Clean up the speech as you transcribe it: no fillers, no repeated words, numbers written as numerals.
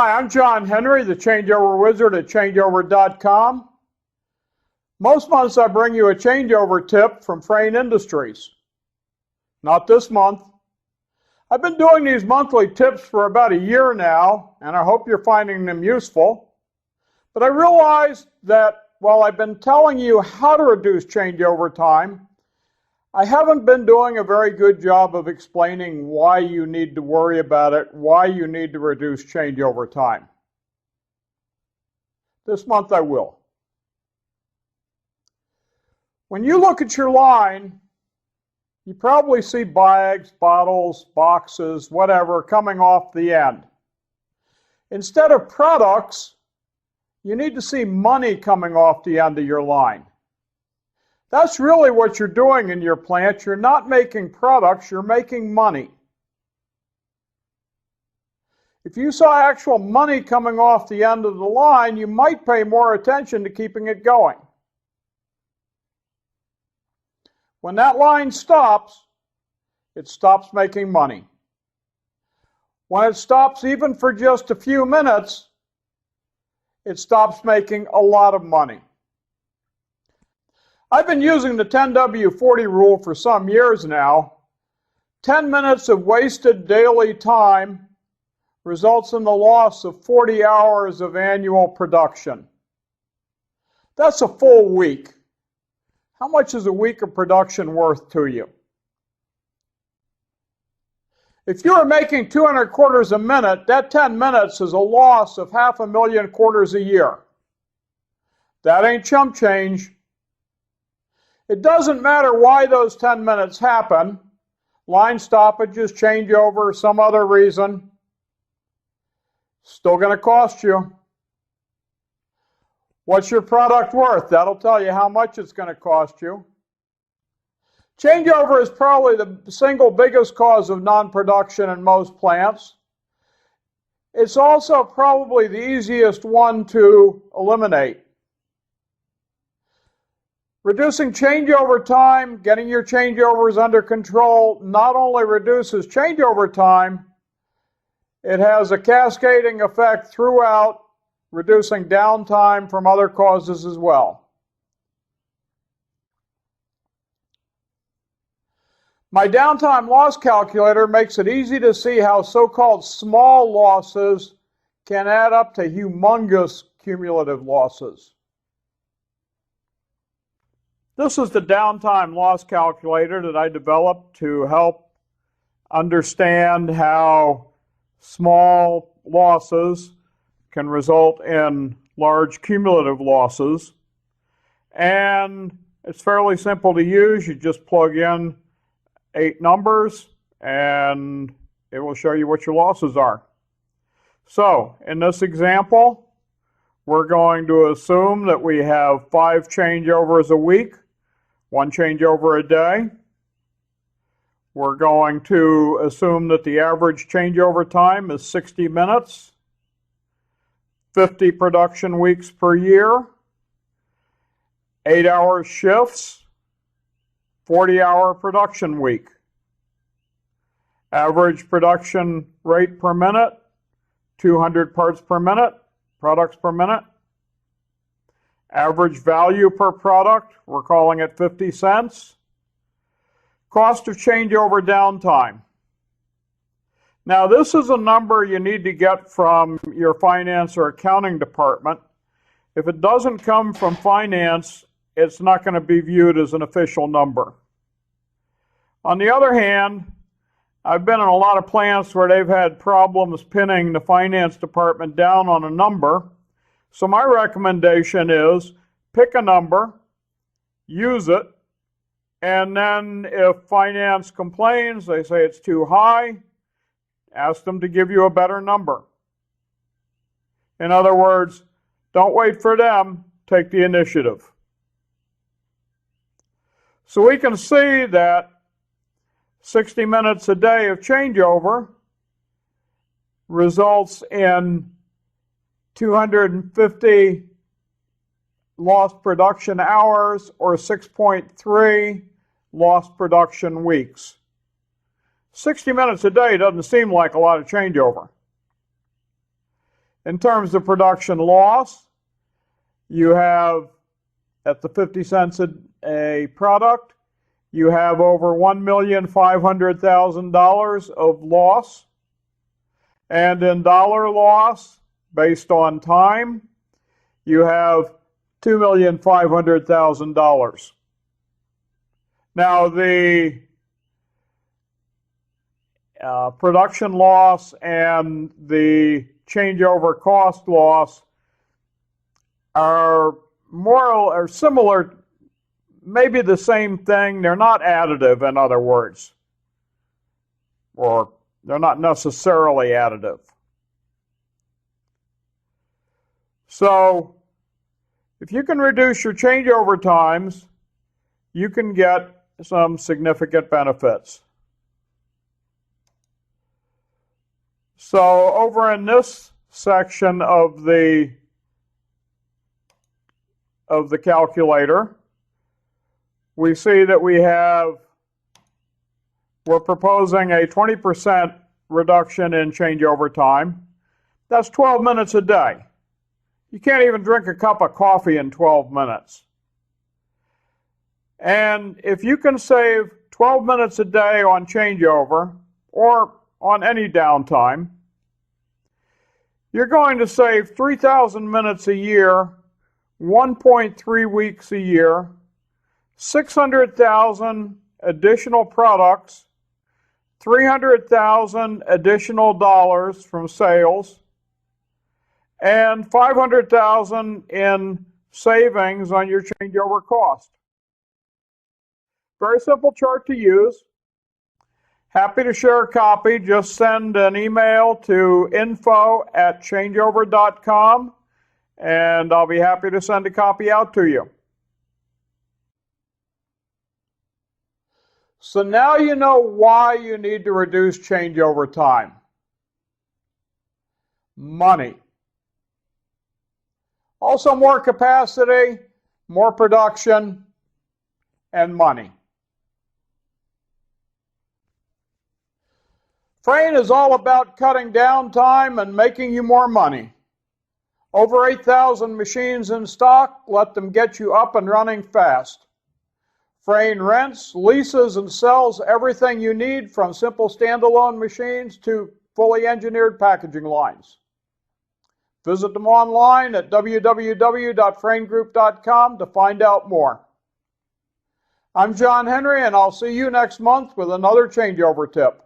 Hi, I'm John Henry, the changeover wizard at changeover.com. Most months I bring you a changeover tip from Frain Industries. Not this month. I've been doing these monthly tips for about a year now, and I hope you're finding them useful. But I realized that while I've been telling you how to reduce changeover time, I haven't been doing a very good job of explaining why you need to worry about it, why you need to reduce changeover time. This month I will. When you look at your line, you probably see bags, bottles, boxes, whatever, coming off the end. Instead of products, you need to see money coming off the end of your line. That's really what you're doing in your plant. You're not making products, you're making money. If you saw actual money coming off the end of the line, you might pay more attention to keeping it going. When that line stops, it stops making money. When it stops even for just a few minutes, it stops making a lot of money. I've been using the 10W40 rule for some years now. 10 minutes of wasted daily time results in the loss of 40 hours of annual production. That's a full week. How much is a week of production worth to you? If you are making 200 quarters a minute, that 10 minutes is a loss of 500,000 quarters a year. That ain't chump change. It doesn't matter why those 10 minutes happen, line stoppages, changeover, some other reason, still going to cost you. What's your product worth? That'll tell you how much it's going to cost you. Changeover is probably the single biggest cause of non-production in most plants. It's also probably the easiest one to eliminate. Reducing changeover time, getting your changeovers under control, not only reduces changeover time, it has a cascading effect throughout, reducing downtime from other causes as well. My downtime loss calculator makes it easy to see how so-called small losses can add up to humongous cumulative losses. This is the downtime loss calculator that I developed to help understand how small losses can result in large cumulative losses. And it's fairly simple to use. You just plug in 8 numbers and it will show you what your losses are. So in this example, we're going to assume that we have 5 changeovers a week, 1 changeover a day. We're going to assume that the average changeover time is 60 minutes, 50 production weeks per year, 8-hour shifts, 40-hour production week. Average production rate per minute, 200 parts per minute, products per minute. Average value per product, we're calling it 50 cents. Cost of changeover downtime. Now this is a number you need to get from your finance or accounting department. If it doesn't come from finance, it's not going to be viewed as an official number. On the other hand, I've been in a lot of plants where they've had problems pinning the finance department down on a number. So my recommendation is pick a number, use it, and then if finance complains, they say it's too high, ask them to give you a better number. In other words, don't wait for them, take the initiative. So we can see that 60 minutes a day of changeover results in 250 lost production hours or 6.3 lost production weeks. 60 minutes a day doesn't seem like a lot of changeover. In terms of production loss, you have, at the 50 cents a product, you have over $1,500,000 of loss. And in dollar loss, based on time, you have $2,500,000. Now, the production loss and the changeover cost loss are similar, maybe the same thing. They're not additive, in other words, or they're not necessarily additive. So if you can reduce your changeover times, you can get some significant benefits. So over in this section of the calculator, we see that we're proposing a 20% reduction in changeover time. That's 12 minutes a day. You can't even drink a cup of coffee in 12 minutes. And if you can save 12 minutes a day on changeover or on any downtime, you're going to save 3,000 minutes a year, 1.3 weeks a year, 600,000 additional products, 300,000 additional dollars from sales, and 500,000 in savings on your changeover cost. Very simple chart to use. Happy to share a copy. Just send an email to info@changeover.com, and I'll be happy to send a copy out to you. So now you know why you need to reduce changeover time. Money. Also more capacity, more production, and money. Frain is all about cutting downtime and making you more money. Over 8,000 machines in stock. Let them get you up and running fast. Frain rents, leases, and sells everything you need, from simple standalone machines to fully engineered packaging lines. Visit them online at www.fraingroup.com to find out more. I'm John Henry, and I'll see you next month with another changeover tip.